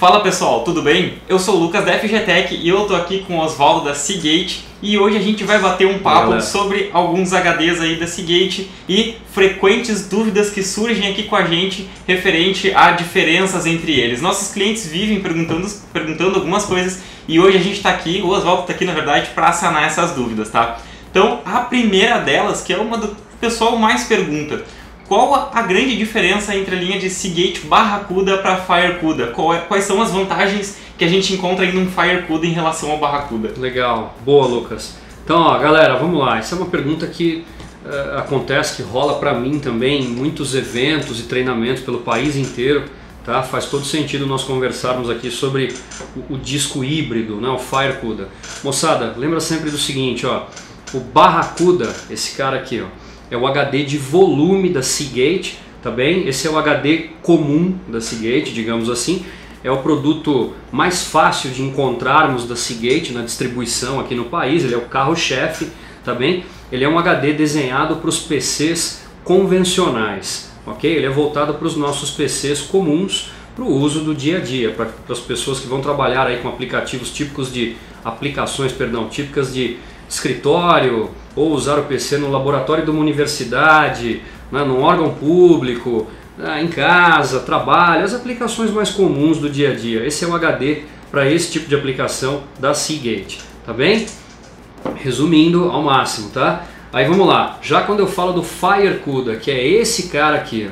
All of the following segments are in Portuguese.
Fala pessoal, tudo bem? Eu sou o Lucas da FGTech e eu tô aqui com o Oswaldo da Seagate e hoje a gente vai bater um papo sobre alguns HDs aí da Seagate e frequentes dúvidas que surgem aqui com a gente referente a diferenças entre eles. Nossos clientes vivem perguntando algumas coisas e hoje a gente tá aqui, o Oswaldo tá aqui na verdade para sanar essas dúvidas, tá? Então a primeira delas, que é uma do pessoal mais pergunta: qual a grande diferença entre a linha de Seagate Barracuda para FireCuda? Quais são as vantagens que a gente encontra em um FireCuda em relação ao Barracuda? Legal, boa Lucas. Então ó, galera, vamos lá. Essa é uma pergunta que acontece, que rola para mim também em muitos eventos e treinamentos pelo país inteiro. Tá? Faz todo sentido nós conversarmos aqui sobre o disco híbrido, né? O FireCuda. Moçada, lembra sempre do seguinte, ó, o Barracuda, esse cara aqui, ó, é o HD de volume da Seagate, tá bem? Esse é o HD comum da Seagate, digamos assim. É o produto mais fácil de encontrarmos da Seagate na distribuição aqui no país. Ele é o carro-chefe, tá bem? Ele é um HD desenhado para os PCs convencionais, ok? Ele é voltado para os nossos PCs comuns, para o uso do dia a dia, para as pessoas que vão trabalhar aí com aplicativos típicos de típicas de escritório, ou usar o PC no laboratório de uma universidade, né, num órgão público, em casa, trabalho, as aplicações mais comuns do dia a dia. Esse é o HD para esse tipo de aplicação da Seagate, tá bem? Resumindo ao máximo, tá? Aí vamos lá, já quando eu falo do FireCuda, que é esse cara aqui,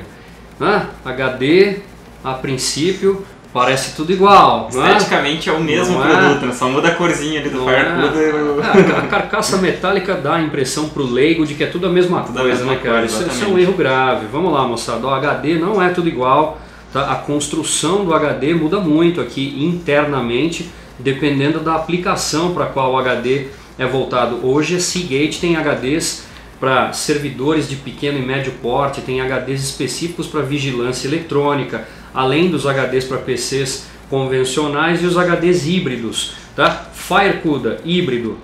né, HD, a princípio, parece tudo igual. Esteticamente é o mesmo produto, só muda a corzinha ali do FireCuda. A carcaça metálica dá a impressão pro leigo de que é tudo a mesma coisa, né, cara? Isso é um erro grave. Vamos lá, moçada. O HD não é tudo igual, tá? A construção do HD muda muito aqui internamente, dependendo da aplicação para qual o HD é voltado. Hoje a Seagate tem HDs para servidores de pequeno e médio porte, tem HDs específicos para vigilância eletrônica, além dos HDs para PCs convencionais e os HDs híbridos, tá? FireCuda híbrido.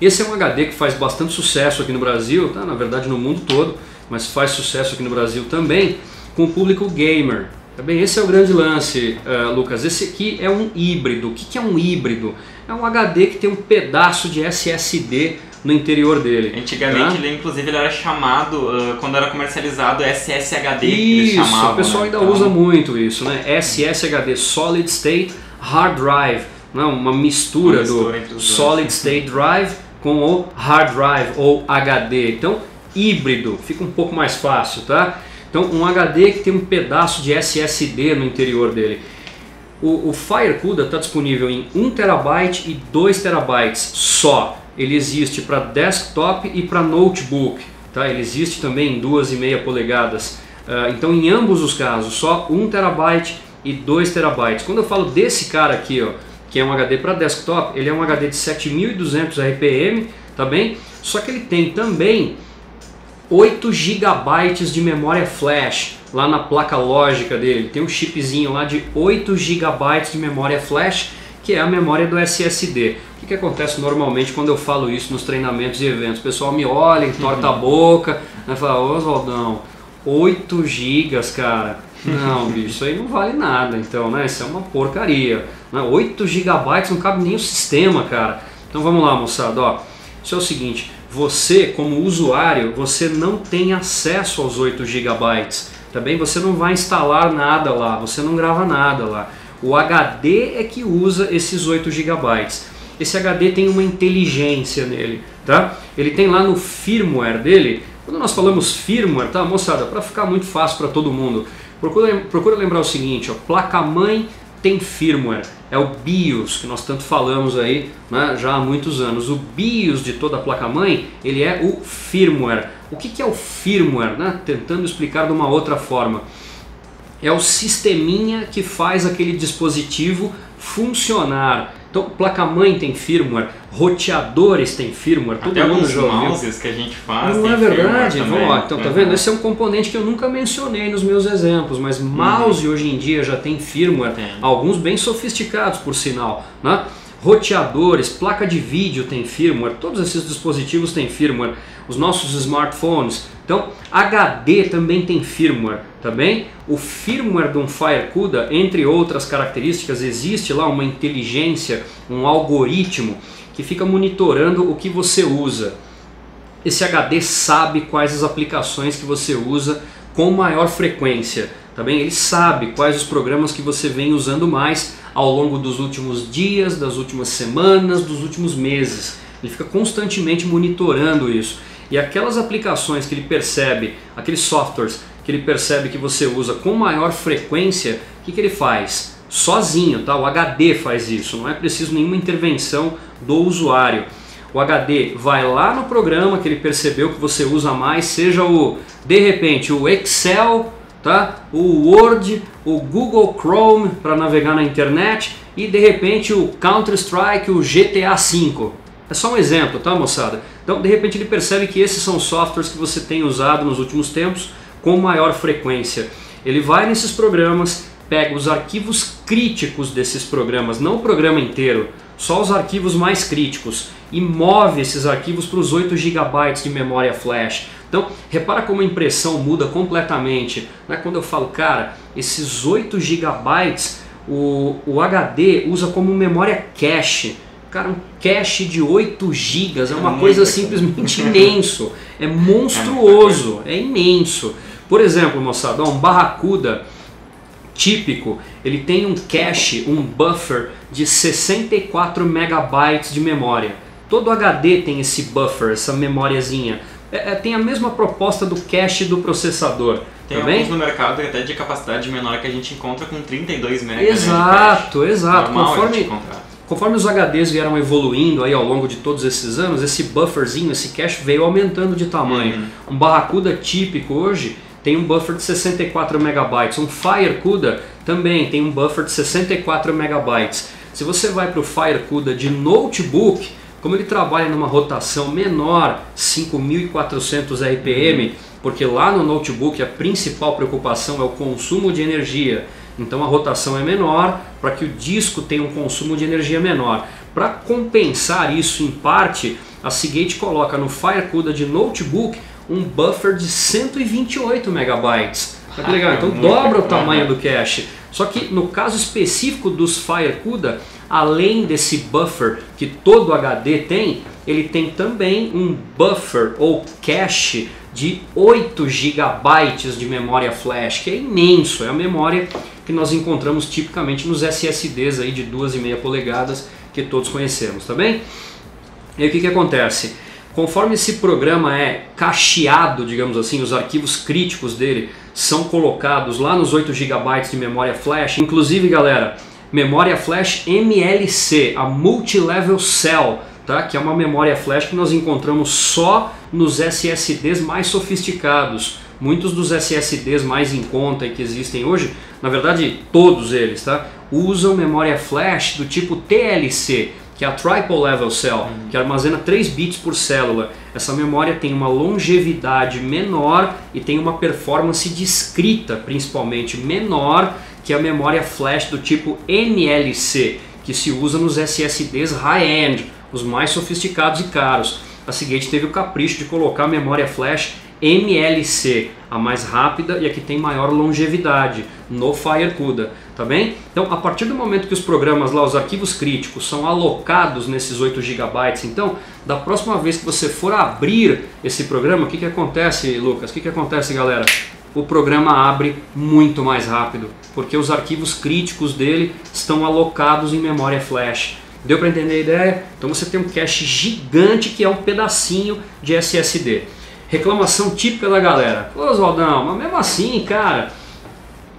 Esse é um HD que faz bastante sucesso aqui no Brasil, tá? Na verdade no mundo todo, mas faz sucesso aqui no Brasil também com o público gamer. Tá bem? Esse é o grande lance, Lucas. Esse aqui é um híbrido. O que é um híbrido? É um HD que tem um pedaço de SSD no interior dele. Antigamente, tá? Inclusive ele era chamado, quando era comercializado, SSHD. Isso, o pessoal ainda usa muito isso, né? SSHD, Solid State Hard Drive, né? Uma mistura do Solid State Drive com o Hard Drive ou HD. Então, híbrido, fica um pouco mais fácil, tá? Então, um HD que tem um pedaço de SSD no interior dele. O FireCuda está disponível em 1 TB e 2 TB só. Ele existe para desktop e para notebook, tá? Ele existe também em 2,5 polegadas. Então, em ambos os casos, só 1 TB e 2 TB. Quando eu falo desse cara aqui, ó, que é um HD para desktop, ele é um HD de 7.200 RPM, tá bem? Só que ele tem também 8 GB de memória flash lá na placa lógica dele. Tem um chipzinho lá de 8 GB de memória flash, que é a memória do SSD. O que acontece normalmente quando eu falo isso nos treinamentos e eventos? O pessoal me olha, entorta a boca, né, fala: ô Oswaldão, 8 GB, cara. Não, bicho, isso aí não vale nada. Então, né, isso é uma porcaria. 8 GB não cabe nem o sistema, cara. Então vamos lá, moçada, ó. Isso é o seguinte: você, como usuário, você não tem acesso aos 8 GB, tá bem? Você não vai instalar nada lá, você não grava nada lá. O HD é que usa esses 8 GB. Esse HD tem uma inteligência nele, tá? Ele tem lá no firmware dele. Quando nós falamos firmware, tá, moçada, para ficar muito fácil para todo mundo, procura lembrar o seguinte, ó, placa-mãe tem firmware, é o BIOS que nós tanto falamos aí, né, já há muitos anos. O BIOS de toda a placa-mãe, ele é o firmware. O que é o firmware, né? Tentando explicar de uma outra forma. É o sisteminha que faz aquele dispositivo funcionar. Então, placa-mãe tem firmware, roteadores tem firmware, todo até mundo já ouviu. Mouses que a gente faz. Não é verdade? Vamos lá, então tá vendo? Esse é um componente que eu nunca mencionei nos meus exemplos, mas mouse hoje em dia já tem firmware, alguns bem sofisticados por sinal, né? roteadores, placa de vídeo tem firmware, todos esses dispositivos têm firmware, os nossos smartphones. Então, HD também tem firmware, tá bem? O firmware de um FireCuda, entre outras características, existe lá uma inteligência, um algoritmo que fica monitorando o que você usa. Esse HD sabe quais as aplicações que você usa com maior frequência, tá bem? Ele sabe quais os programas que você vem usando mais ao longo dos últimos dias, das últimas semanas, dos últimos meses. Ele fica constantemente monitorando isso. E aquelas aplicações que ele percebe, aqueles softwares que ele percebe que você usa com maior frequência, o que ele faz? Sozinho, tá? O HD faz isso, não é preciso nenhuma intervenção do usuário. O HD vai lá no programa que ele percebeu que você usa mais, seja de repente o Excel, tá? O Word, o Google Chrome para navegar na internet e de repente o Counter-Strike, o GTA V. É só um exemplo, tá, moçada? Então, de repente ele percebe que esses são softwares que você tem usado nos últimos tempos com maior frequência. Ele vai nesses programas, pega os arquivos críticos desses programas, não o programa inteiro, só os arquivos mais críticos, e move esses arquivos para os 8 GB de memória flash. Então, repara como a impressão muda completamente. Né? Quando eu falo, cara, esses 8 GB o HD usa como memória cache. Cara, um cache de 8 GB é uma coisa simplesmente imenso. É monstruoso, é imenso. Por exemplo, moçada, um Barracuda típico, ele tem um cache, um buffer de 64 MB de memória. Todo HD tem esse buffer, essa memóriazinha. Tem a mesma proposta do cache do processador. Tem alguns no mercado até de capacidade menor que a gente encontra com 32 MB. Exato, exato. Normal Conforme os HDs vieram evoluindo aí ao longo de todos esses anos, esse bufferzinho, esse cache veio aumentando de tamanho. Um Barracuda típico hoje tem um buffer de 64 MB. Um FireCuda também tem um buffer de 64 MB. Se você vai para o FireCuda de notebook, como ele trabalha numa rotação menor, 5.400 RPM, porque lá no notebook a principal preocupação é o consumo de energia. Então a rotação é menor para que o disco tenha um consumo de energia menor. Para compensar isso em parte, a Seagate coloca no FireCuda de notebook um buffer de 128 MB. Olha que legal, então dobra o tamanho do cache. Só que no caso específico dos FireCuda, além desse buffer que todo HD tem, ele tem também um buffer ou cache de 8 GB de memória flash, que é imenso, é a memória que nós encontramos tipicamente nos SSDs aí de 2,5 polegadas que todos conhecemos, tá bem? E aí o que acontece? Conforme esse programa é cacheado, digamos assim, os arquivos críticos dele são colocados lá nos 8 GB de memória flash, inclusive galera, memória flash MLC, a Multi-Level Cell, tá? Que é uma memória flash que nós encontramos só nos SSDs mais sofisticados. Muitos dos SSDs mais em conta e que existem hoje, na verdade todos eles, tá? Usam memória flash do tipo TLC, que é a Triple Level Cell, que armazena 3 bits por célula. Essa memória tem uma longevidade menor e tem uma performance de escrita, principalmente, menor que a memória flash do tipo MLC, que se usa nos SSDs high-end, os mais sofisticados e caros. A Seagate teve o capricho de colocar a memória flash MLC, a mais rápida e a que tem maior longevidade, no FireCuda, tá bem? Então, a partir do momento que os programas lá, os arquivos críticos, são alocados nesses 8 GB, então, da próxima vez que você for abrir esse programa, o que acontece, Lucas? O que acontece, galera? O programa abre muito mais rápido, porque os arquivos críticos dele estão alocados em memória flash. Deu para entender a ideia? Então você tem um cache gigante que é um pedacinho de SSD. Reclamação típica da galera. Ô Oswaldão, mas mesmo assim, cara,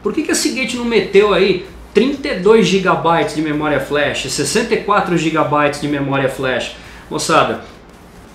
por que a Seagate não meteu aí 32 GB de memória flash, 64 GB de memória flash? Moçada,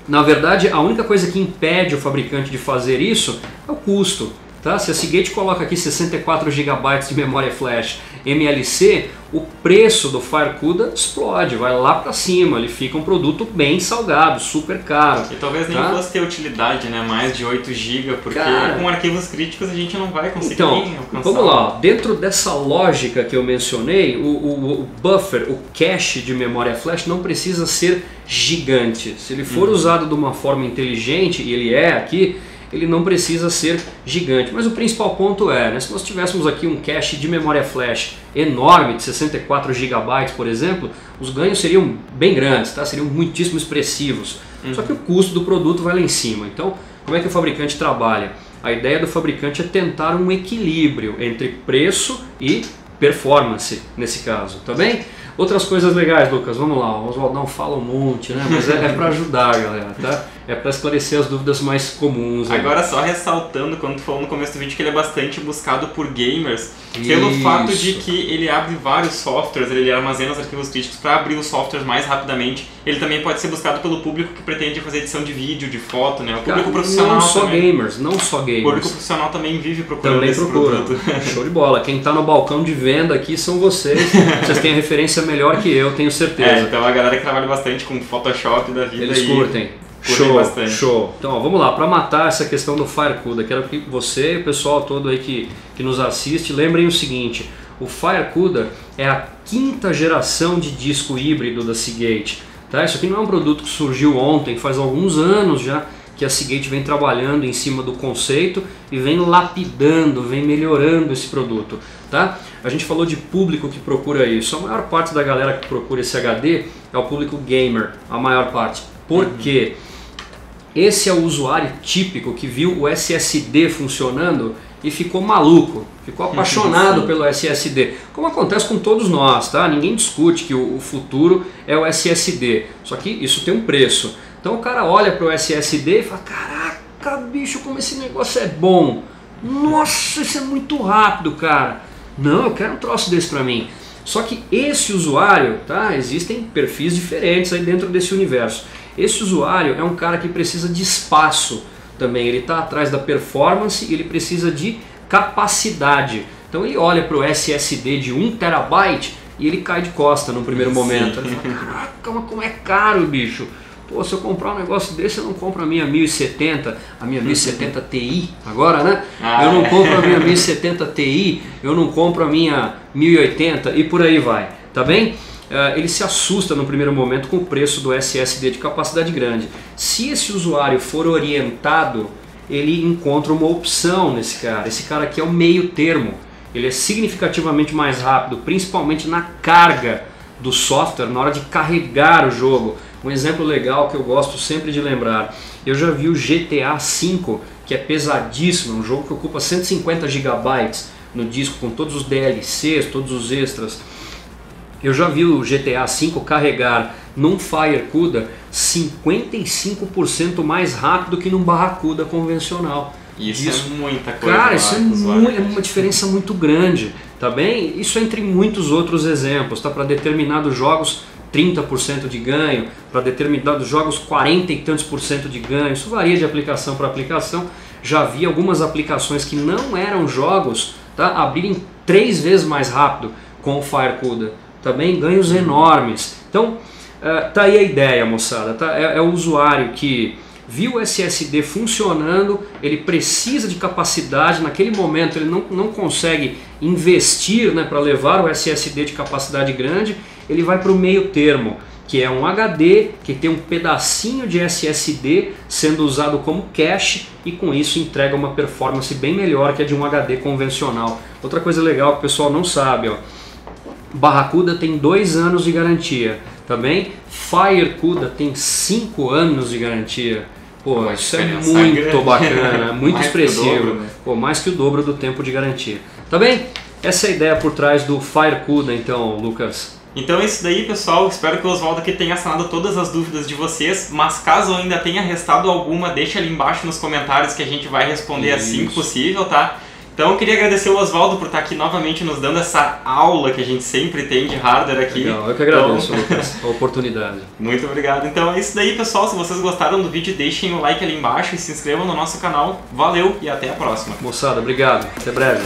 na verdade a única coisa que impede o fabricante de fazer isso é o custo. Tá? Se a Seagate coloca aqui 64 GB de memória flash MLC, o preço do FireCuda explode, vai lá para cima, ele fica um produto bem salgado, super caro. E talvez nem fosse ter utilidade, né? Mais de 8 GB, porque com arquivos críticos a gente não vai conseguir alcançar. Vamos lá, dentro dessa lógica que eu mencionei, o buffer, o cache de memória flash não precisa ser gigante. Se ele for usado de uma forma inteligente, e ele é aqui, ele não precisa ser gigante. Mas o principal ponto é, né, se nós tivéssemos aqui um cache de memória flash enorme, de 64 GB, por exemplo, os ganhos seriam bem grandes, tá? Seriam muitíssimo expressivos. Só que o custo do produto vai lá em cima. Então, como é que o fabricante trabalha? A ideia do fabricante é tentar um equilíbrio entre preço e performance, nesse caso, tá bem? Outras coisas legais, Lucas, vamos lá, o Oswaldão fala um monte, né? Mas é para ajudar, galera, tá? É para esclarecer as dúvidas mais comuns. Agora só ressaltando, quando tu falou no começo do vídeo que ele é bastante buscado por gamers, pelo fato de que ele abre vários softwares, ele armazena os arquivos críticos para abrir os softwares mais rapidamente. Ele também pode ser buscado pelo público que pretende fazer edição de vídeo, de foto, né? O público profissional não só também. Gamers, não só gamers. O público profissional também vive procurando também esse procura. produto. Show de bola. Quem está no balcão de venda aqui são vocês. Vocês têm a referência melhor que eu, tenho certeza. Então a galera que trabalha bastante com Photoshop da vida eles curtem. Show, bastante. Show. Então ó, vamos lá, para matar essa questão do FireCuda, quero que você e o pessoal todo aí que nos assiste lembrem o seguinte: o FireCuda é a 5ª geração de disco híbrido da Seagate. Tá? Isso aqui não é um produto que surgiu ontem, faz alguns anos já que a Seagate vem trabalhando em cima do conceito e vem lapidando, vem melhorando esse produto. Tá? A gente falou de público que procura isso. A maior parte da galera que procura esse HD é o público gamer, a maior parte. Por quê? Esse é o usuário típico que viu o SSD funcionando e ficou maluco, ficou apaixonado pelo SSD, como acontece com todos nós, tá? Ninguém discute que o futuro é o SSD, só que isso tem um preço. Então o cara olha para o SSD e fala: caraca, bicho, como esse negócio é bom, nossa, isso é muito rápido, cara, não, eu quero um troço desse para mim. Só que esse usuário, tá? Existem perfis diferentes aí dentro desse universo. Esse usuário é um cara que precisa de espaço também, ele está atrás da performance e ele precisa de capacidade. Então ele olha para o SSD de 1 TB e ele cai de costa no primeiro momento. Ele fala: caraca, mas como é caro, bicho. Pô, se eu comprar um negócio desse, eu não compro a minha 1070, a minha 1070 Ti agora, né? Eu não compro a minha 1070 Ti, eu não compro a minha 1080 e por aí vai, tá bem? Ele se assusta no primeiro momento com o preço do SSD de capacidade grande. Se esse usuário for orientado, ele encontra uma opção nesse cara. Esse cara aqui é o meio termo. Ele é significativamente mais rápido, principalmente na carga do software, na hora de carregar o jogo. Um exemplo legal que eu gosto sempre de lembrar: eu já vi o GTA V, que é pesadíssimo, um jogo que ocupa 150 GB no disco, com todos os DLCs, todos os extras. Eu já vi o GTA V carregar num FireCuda 55% mais rápido que num Barracuda convencional. Isso é muita coisa. Cara, isso é uma diferença muito grande, tá bem? Isso entre muitos outros exemplos, tá? Para determinados jogos 30% de ganho, para determinados jogos 40 e tantos por cento de ganho. Isso varia de aplicação para aplicação. Já vi algumas aplicações que não eram jogos, tá? Abrirem 3 vezes mais rápido com o FireCuda. Também ganhos enormes. Então, tá aí a ideia, moçada. Tá? É o usuário que viu o SSD funcionando, ele precisa de capacidade, naquele momento ele não consegue investir, né, para levar o SSD de capacidade grande, ele vai para o meio termo, que é um HD que tem um pedacinho de SSD sendo usado como cache e com isso entrega uma performance bem melhor que a de um HD convencional. Outra coisa legal que o pessoal não sabe, ó, Barracuda tem 2 anos de garantia, também FireCuda tem 5 anos de garantia. Pô, isso é muito bacana, muito expressivo. Dobro, né? Pô, mais que o dobro do tempo de garantia. Tá bem? Essa é a ideia por trás do FireCuda, então, Lucas. Então é isso daí, pessoal. Espero que o Oswaldo aqui tenha sanado todas as dúvidas de vocês, mas caso ainda tenha restado alguma, deixa ali embaixo nos comentários que a gente vai responder assim que possível, tá? Então eu queria agradecer o Oswaldo por estar aqui novamente nos dando essa aula que a gente sempre tem de hardware aqui. Legal, eu que agradeço, Lucas, a oportunidade. Muito obrigado. Então é isso daí, pessoal. Se vocês gostaram do vídeo, deixem o like ali embaixo e se inscrevam no nosso canal. Valeu e até a próxima. Moçada, obrigado. Até breve.